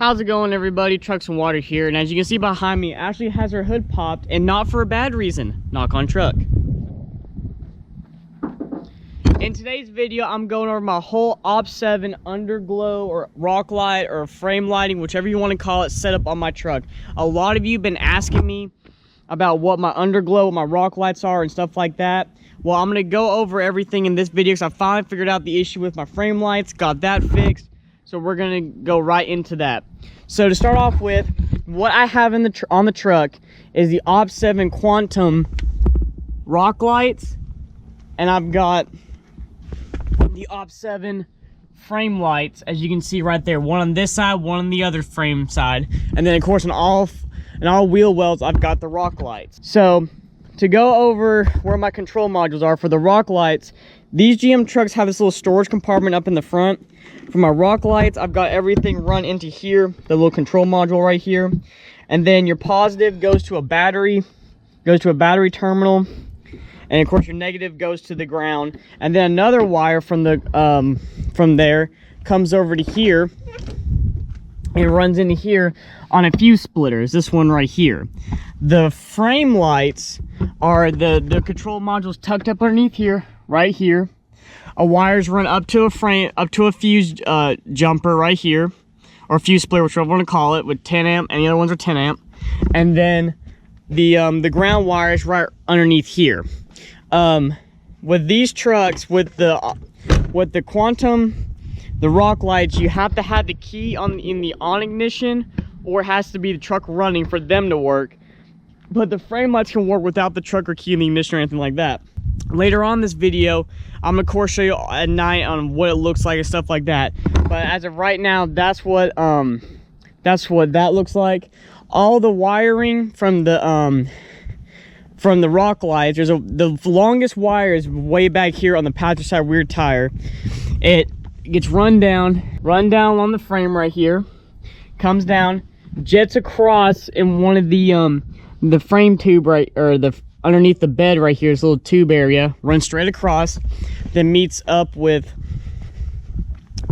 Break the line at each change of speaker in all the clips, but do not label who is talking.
How's it going, everybody? Trucks and Water here, and as you can see behind me, Ashley has her hood popped, and not for a bad reason. Knock on truck. In today's video, I'm going over my whole OPT7 underglow or rock light or frame lighting, whichever you want to call it, setup on my truck. A lot of you have been asking me about what my underglow, what my rock lights are, and stuff like that. Well, I'm going to go over everything in this video because I finally figured out the issue with my frame lights, got that fixed. So we're going to go right into that. So to start off with, what I have in on the truck is the OPT7 Quantum rock lights, and I've got the OPT7 frame lights, as you can see right there. One on this side, one on the other frame side, and then of course in all wheel wells I've got the rock lights. So to go over where my control modules are for the rock lights, these GM trucks have this little storage compartment up in the front. For my rock lights, I've got everything run into here, the little control module right here. And then your positive goes to a battery terminal. And of course your negative goes to the ground. And then another wire from there comes over to here and runs into here on a fuse splitters, this one right here. The frame lights are the control modules tucked up underneath here, right here. A wires run up to a fuse jumper right here, or fuse splitter, whichever you want to call it, with 10 amp, and the other ones are 10 amp. And then the ground wires right underneath here. With these trucks, with the Quantum, the rock lights, you have to have the key in the on ignition, or it has to be the truck running for them to work. But the frame lights can work without the truck or key in the ignition or anything like that. Later on in this video, I'm gonna of course show you at night on what it looks like and stuff like that. But as of right now, that's what that looks like. All the wiring from the rock lights, the longest wire is way back here on the passenger side rear tire. It gets run down on the frame right here, comes down, jets across in one of the frame tube right, or the underneath the bed right here, this little tube area, runs straight across, then meets up with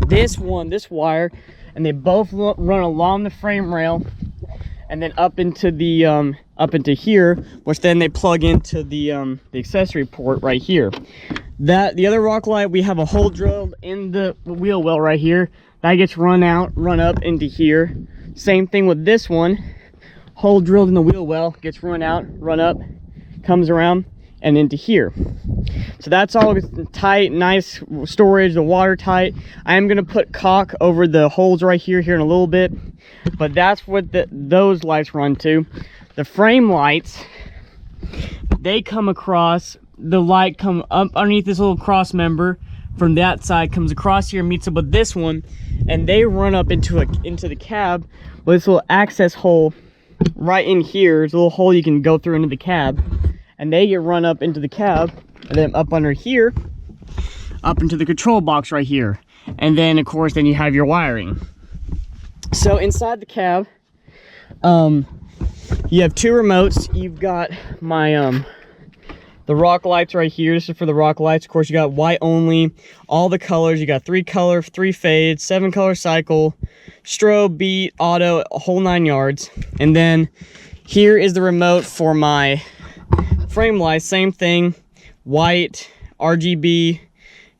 this wire, and they both run along the frame rail and then up into here, which then they plug into the accessory port right here. The other rock light, we have a hole drilled in the wheel well right here. That gets run up into here. Same thing with this one. Hole drilled in the wheel well, gets run up, comes around and into here. So that's all tight, nice storage, the water tight. I am going to put caulk over the holes right here in a little bit, but that's what those lights run to. The frame lights, they come across, the light come up underneath this little cross member from that side, comes across here, meets up with this one, and they run up into the cab with this little access hole right in here. There's a little hole you can go through into the cab, and they get run up into the cab, and then up under here, up into the control box right here. And then of course then you have your wiring. So inside the cab, you have two remotes. You've got my the rock lights right here. This is for the rock lights. Of course, you got white only, all the colors. You got 3 color, 3 fade, 7 color cycle, strobe, beat, auto, a whole 9 yards. And then here is the remote for my frame lights. Same thing, white, RGB,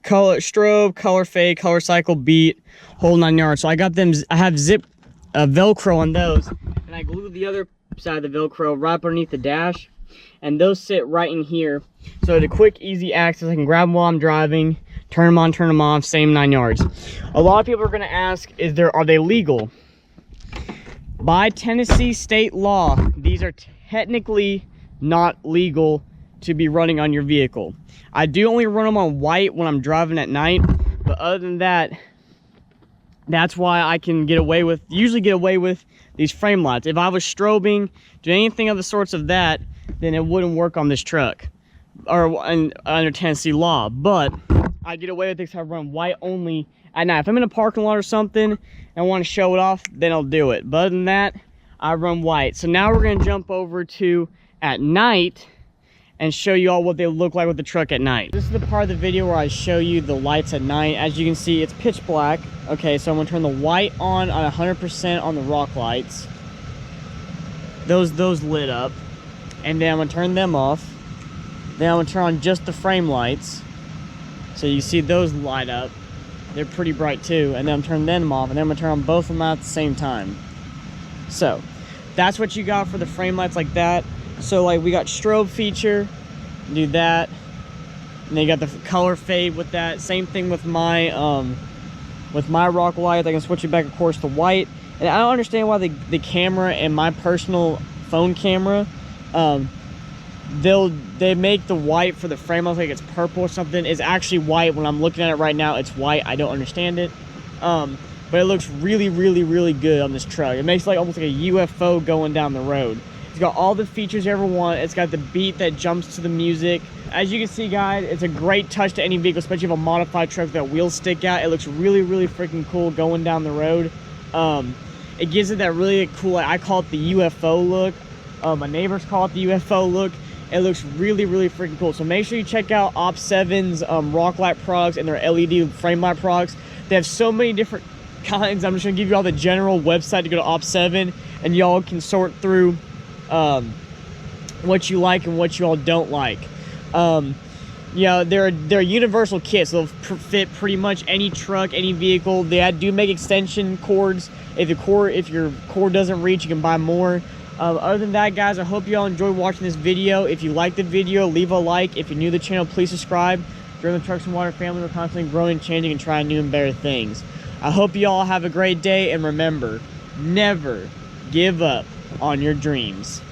color, strobe, color fade, color cycle, beat, whole 9 yards. So I got them, I have zip Velcro on those, and I glued the other side of the Velcro right underneath the dash, and those sit right in here. So the quick, easy access, I can grab them while I'm driving, turn them on, turn them off, same 9 yards. A lot of people are going to ask, are they legal? By Tennessee state law, these are technically not legal to be running on your vehicle. I do only run them on white when I'm driving at night, but other than that, that's why I can usually get away with these frame lights. If I was strobing, doing anything of the sorts of that, then it wouldn't work on this truck or under Tennessee law. But I get away with this. I run white only at night. If I'm in a parking lot or something and want to show it off, then I'll do it. But other than that, I run white. So now we're going to jump over to at night, and show you all what they look like with the truck at night. This is the part of the video where I show you the lights at night. As you can see, it's pitch black. Okay, so I'm gonna turn the white on 100% on the rock lights. Those lit up. And then I'm gonna turn them off. Then I'm gonna turn on just the frame lights. So you see those light up. They're pretty bright too. And then I'm turning them off, and then I'm gonna turn on both of them at the same time. So that's what you got for the frame lights like that. So like we got strobe feature, do that, and then you got the color fade with that. Same thing with my rock light. I can switch it back, of course, to white. And I don't understand why the camera and my personal phone camera, they make the white for the frame lights like it's purple or something. It's actually white. When I'm looking at it right now, it's white. I don't understand it. But it looks really, really, really good on this truck. It makes like almost like a UFO going down the road. It's got all the features you ever want. It's got the beat that jumps to the music. As you can see, guys, it's a great touch to any vehicle, especially if you have a modified truck that wheels stick out. It looks really, really freaking cool going down the road. It gives it that really cool, I call it the UFO look. My neighbors call it the UFO look. It looks really, really freaking cool. So make sure you check out OPT7's rock light products and their LED frame light products. They have so many different kinds. I'm just gonna give you all the general website to go to OPT7, and y'all can sort through what you like and what you all don't like. Yeah, they're universal kits. They'll fit pretty much any truck, any vehicle. They do make extension cords. If your cord doesn't reach, you can buy more. Other than that, guys, I hope you all enjoyed watching this video. If you liked the video, leave a like. If you're new to the channel, please subscribe. Join the Trucks and Water family. We're constantly growing, changing, and trying new and better things. I hope you all have a great day, and remember, never give up on your dreams.